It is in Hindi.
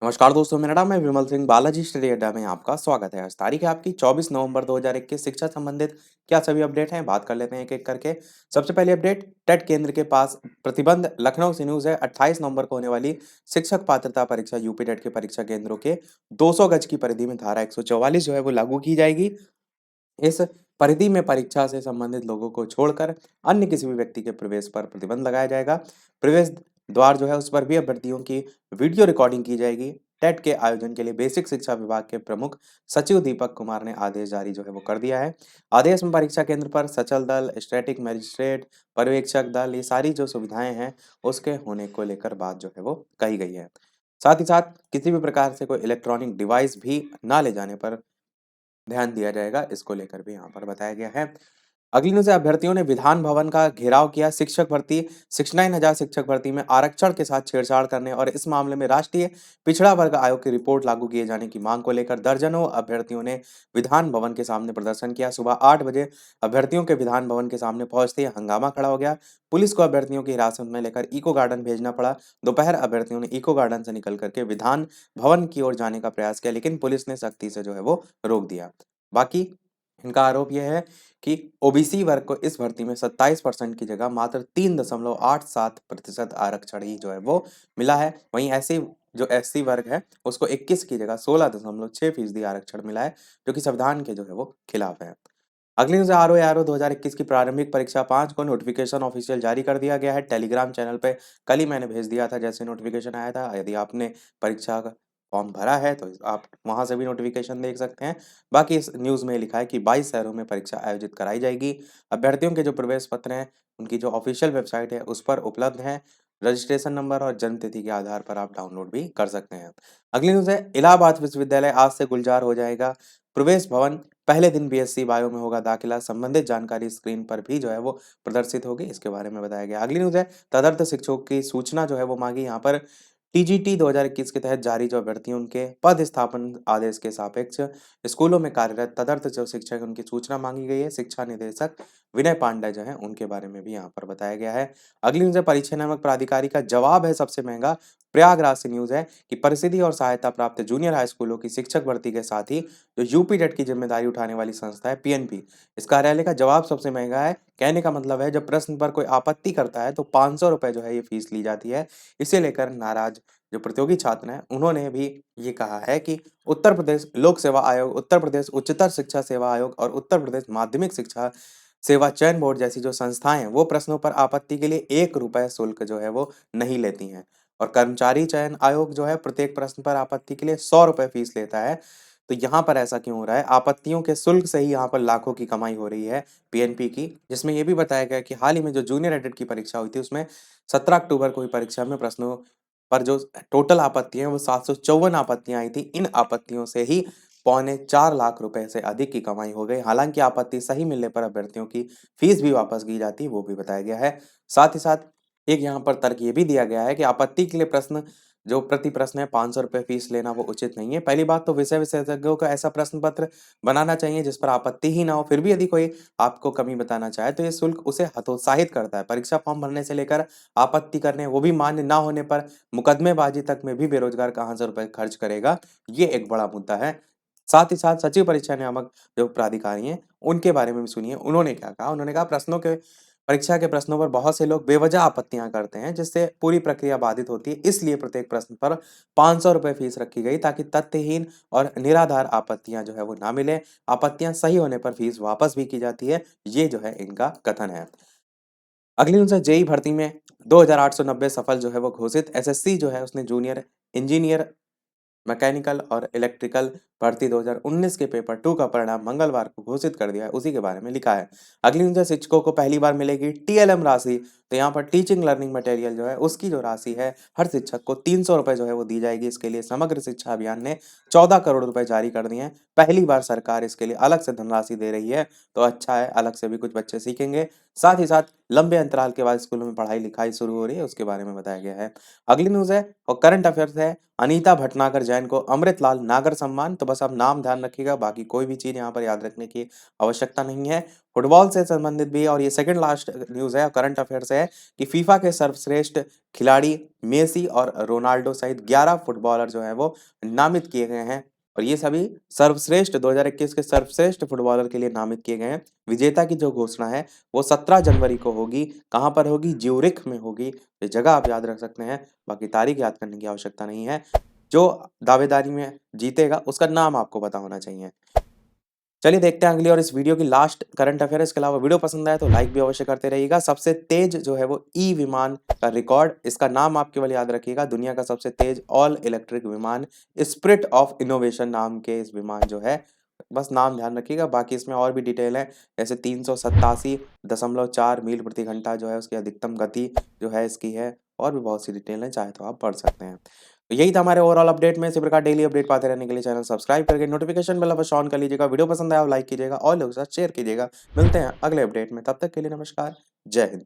नमस्कार दोस्तों, मेरा नाम है विमल सिंह। बालाजी स्टडी अड्डा में आपका स्वागत है। आज तारीख है आपकी 24 नवंबर 2021। शिक्षा संबंधित क्या सभी अपडेट हैं, बात कर लेते हैं एक एक करके। सबसे पहली अपडेट, टेट केंद्र के पास प्रतिबंध। लखनऊ से न्यूज है, 28 नवंबर को होने वाली शिक्षक पात्रता परीक्षा यूपी टेट के परीक्षा केंद्रों के 200 गज की परिधि में धारा 144 जो है वो लागू की जाएगी। इस परिधि में परीक्षा से संबंधित लोगों को छोड़कर अन्य किसी भी व्यक्ति के प्रवेश पर प्रतिबंध लगाया जाएगा। प्रवेश द्वार जो है उस पर भी अभ्यर्थियों की वीडियो रिकॉर्डिंग की जाएगी। टेट के आयोजन के लिए बेसिक शिक्षा विभाग के प्रमुख सचिव दीपक कुमार ने आदेश जारी जो है वो कर दिया है। आदेश में परीक्षा केंद्र पर सचल दल, स्टैटिक मजिस्ट्रेट, पर्यवेक्षक दल, ये सारी जो सुविधाएं हैं उसके होने को लेकर बात जो है वो कही गई है। साथ ही साथ किसी भी प्रकार से कोई इलेक्ट्रॉनिक डिवाइस भी ना ले जाने पर ध्यान दिया जाएगा, इसको लेकर भी यहाँ पर बताया गया है। अगली न्यूज़ है, अभ्यर्थियों ने विधान भवन का घेराव किया। शिक्षक भर्ती 69,000 शिक्षक भर्ती में आरक्षण के साथ छेड़छाड़ करने और इस मामले में राष्ट्रीय पिछड़ा वर्ग आयोग की रिपोर्ट लागू किए जाने की मांग को लेकर दर्जनों अभ्यर्थियों ने विधान भवन के सामने प्रदर्शन किया। सुबह 8 बजे अभ्यर्थियों के विधान भवन के सामने पहुंचते ही हंगामा खड़ा हो गया। पुलिस को अभ्यर्थियों की हिरासत में लेकर इको गार्डन भेजना पड़ा। दोपहर अभ्यर्थियों ने इको गार्डन से निकल करके विधान भवन की ओर जाने का प्रयास किया, लेकिन पुलिस ने सख्ती से जो है वो रोक दिया। बाकी इनका आरोप यह है कि ओबीसी वर्ग को इस भर्ती में 27% की जगह मात्र 3.87% आरक्षण ही जो है वो मिला है। वहीं ऐसे जो एससी वर्ग है उसको 21 की जगह 16.6% आरक्षण मिला है, जो कि संविधान के जो है वो खिलाफ है। अगली न्यूज़, आरओ 2021 की प्रारंभिक परीक्षा 5 को नोटिफिकेशन ऑफिशियल जारी कर दिया गया है। टेलीग्राम चैनल पे कल ही मैंने भेज दिया था जैसे नोटिफिकेशन आया था। यदि आपने परीक्षा का फॉर्म भरा है तो आप वहां से भी नोटिफिकेशन देख सकते हैं। बाकी इस न्यूज़ में लिखा है कि 22 शहरों में परीक्षा आयोजित कराई जाएगी। अभ्यर्थियों के जो प्रवेश पत्र हैं उनकी जो ऑफिशियल वेबसाइट है उस पर उपलब्ध है। रजिस्ट्रेशन नंबर और जन्म तिथि के आधार पर आप डाउनलोड भी कर सकते हैं। अगली न्यूज़ है, इलाहाबाद विश्वविद्यालय आज से गुलजार हो जाएगा। प्रवेश भवन पहले दिन बीएससी बायो में होगा दाखिला। संबंधित जानकारी स्क्रीन पर भी जो है वो प्रदर्शित होगी, इसके बारे में बताया गया। अगली न्यूज़ है, तदर्थ शिक्षकों की सूचना जो है वो मांगी। यहाँ पर टीजीटी 2021 के तहत जारी जो अभ्यर्थियों उनके पद स्थापन आदेश के सापेक्ष स्कूलों में कार्यरत तदर्थ जो शिक्षक उनकी सूचना मांगी गई है। शिक्षा निदेशक विनय पांडे जो है उनके बारे में भी यहाँ पर बताया गया है। अगली न्यूज़ है, परीक्षा नियामक प्राधिकारी का जवाब है सबसे महंगा। प्रयागराज से न्यूज़ है कि परिस्थिति और सहायता प्राप्त जूनियर हाई स्कूलों की शिक्षक भर्ती के साथ ही जो यूपी टेट की जिम्मेदारी उठाने वाली संस्था है पीएनपी, इस कार्यालय का जवाब सबसे महंगा है। कहने का मतलब है जब प्रश्न पर कोई आपत्ति करता है तो 500 रुपए जो है ये फीस ली जाती है। इसे लेकर नाराज जो प्रतियोगी छात्र हैं उन्होंने भी ये कहा है कि उत्तर प्रदेश लोक सेवा आयोग, उत्तर प्रदेश उच्चतर शिक्षा सेवा आयोग और उत्तर प्रदेश माध्यमिक शिक्षा सेवा चयन बोर्ड जैसी जो संस्थाएं हैं वो प्रश्नों पर आपत्ति के लिए 1 रुपए शुल्क जो है वो नहीं लेती हैं। और कर्मचारी चयन आयोग जो है प्रत्येक प्रश्न पर आपत्ति के लिए 100 रुपए फीस लेता है। तो यहाँ पर ऐसा क्यों हो रहा है? आपत्तियों के शुल्क से ही यहाँ पर लाखों की कमाई हो रही है पीएनपी की। जिसमें ये भी बताया गया कि हाल ही में जो जूनियर एडिट की परीक्षा हुई थी उसमें 17 अक्टूबर को हुई परीक्षा में प्रश्नों पर जो टोटल आपत्तियां हैं वो 754 आपत्तियां आई थी। इन आपत्तियों से ही पौने 4 लाख रुपए से अधिक की कमाई हो गई। हालांकि आपत्ति सही मिलने पर अभ्यर्थियों की फीस भी वापस की जाती, वो भी बताया गया है। साथ ही साथ एक यहाँ पर तर्क ये भी दिया गया है कि आपत्ति के लिए प्रश्न जो प्रति प्रश्न है 500 रुपए फीस लेना वो उचित नहीं है। पहली बात तो विषय विशेषज्ञों का ऐसा प्रश्न पत्र बनाना चाहिए जिस पर आपत्ति ही ना हो। फिर भी यदि कोई आपको कमी बताना चाहे तो ये शुल्क उसे हतोत्साहित करता है। परीक्षा फॉर्म भरने से लेकर आपत्ति करने, वो भी मान्य ना होने पर मुकदमेबाजी तक में भी बेरोजगार कहाँ से रुपए खर्च करेगा, ये एक बड़ा मुद्दा है। साथ ही साथ सचिव परीक्षा नियामक जो प्राधिकारी हैं उनके बारे में भी सुनिए। उन्होंने क्या कहा? उन्होंने कहा प्रश्नों के परीक्षा के प्रश्नों पर बहुत से लोग बेवजह आपत्तियां करते हैं जिससे पूरी प्रक्रिया बाधित होती है। इसलिए प्रत्येक प्रश्न पर 500 रुपए फीस रखी गई ताकि तथ्यहीन और निराधार आपत्तियां जो है वो ना मिले। आपत्तियां सही होने पर फीस वापस भी की जाती है, ये जो है इनका कथन है। अगली न्यूज़ है, जेई भर्ती में 2890 सफल जो है वो घोषित। एसएससी जो है उसने जूनियर इंजीनियर मैकेनिकल और इलेक्ट्रिकल भर्ती 2019 के पेपर 2 का परिणाम मंगलवार को घोषित कर दिया है, उसी के बारे में लिखा है। अगली न्यूज़ है, शिक्षकों को पहली बार मिलेगी टीएलएम राशि। तो यहाँ पर टीचिंग लर्निंग मटेरियल जो है उसकी जो राशि है हर शिक्षक को 300 रुपए जो है वो दी जाएगी। इसके लिए समग्र शिक्षा अभियान ने 14 करोड़ रुपए जारी कर दिए हैं। पहली बार सरकार इसके लिए अलग से धनराशि दे रही है, तो अच्छा है, अलग से भी कुछ बच्चे सीखेंगे। साथ ही साथ लंबे अंतराल के बाद स्कूलों में पढ़ाई लिखाई शुरू हो रही है, उसके बारे में बताया गया है। अगली न्यूज़ है और करंट अफेयर्स है, अनीता भटनागर जैन को अमृतलाल नागर सम्मान। तो बस आप नाम ध्यान रखिएगा, बाकी कोई भी चीज़ यहाँ पर याद रखने की आवश्यकता नहीं है। फुटबॉल से संबंधित भी है और ये सेकंड लास्ट न्यूज़ है, करंट अफेयर से है कि फीफा के सर्वश्रेष्ठ खिलाड़ी मेसी और रोनाल्डो सहित 11 फुटबॉलर जो हैं वो नामित किए गए हैं और ये सभी सर्वश्रेष्ठ 2021 के सर्वश्रेष्ठ फुटबॉलर के लिए नामित किए गए हैं। विजेता की जो घोषणा है वो 17 जनवरी को होगी। कहाँ पर होगी? ज्यूरिख में होगी। ये जगह आप याद रख सकते हैं, बाकी तारीख याद करने की आवश्यकता नहीं है। जो दावेदारी में जीतेगा उसका नाम आपको पता होना चाहिए। चलिए देखते हैं अगली और इस वीडियो की लास्ट करंट अफेयर। इसके अलावा वीडियो पसंद आए तो लाइक भी अवश्य करते रहिएगा। सबसे तेज जो है वो ई विमान का रिकॉर्ड, इसका नाम आप केवल याद रखिएगा। दुनिया का सबसे तेज ऑल इलेक्ट्रिक विमान स्पिरिट ऑफ इनोवेशन नाम के इस विमान जो है, बस नाम ध्यान रखिएगा। बाकी इसमें और भी डिटेल है, जैसे 387.4 मील प्रति घंटा जो है उसकी अधिकतम गति जो है इसकी है, और भी बहुत सी डिटेल है, चाहे तो आप पढ़ सकते हैं। तो यही था हमारे ओवरऑल अपडेट में। इसी प्रकार डेली अपडेट पाते रहने के लिए चैनल सब्सक्राइब करके नोटिफिकेशन बेल अवश्य ऑन कर लीजिएगा। वीडियो पसंद आया हो लाइक कीजिएगा और लोगों के साथ शेयर कीजिएगा। मिलते हैं अगले अपडेट में, तब तक के लिए नमस्कार, जय हिंद।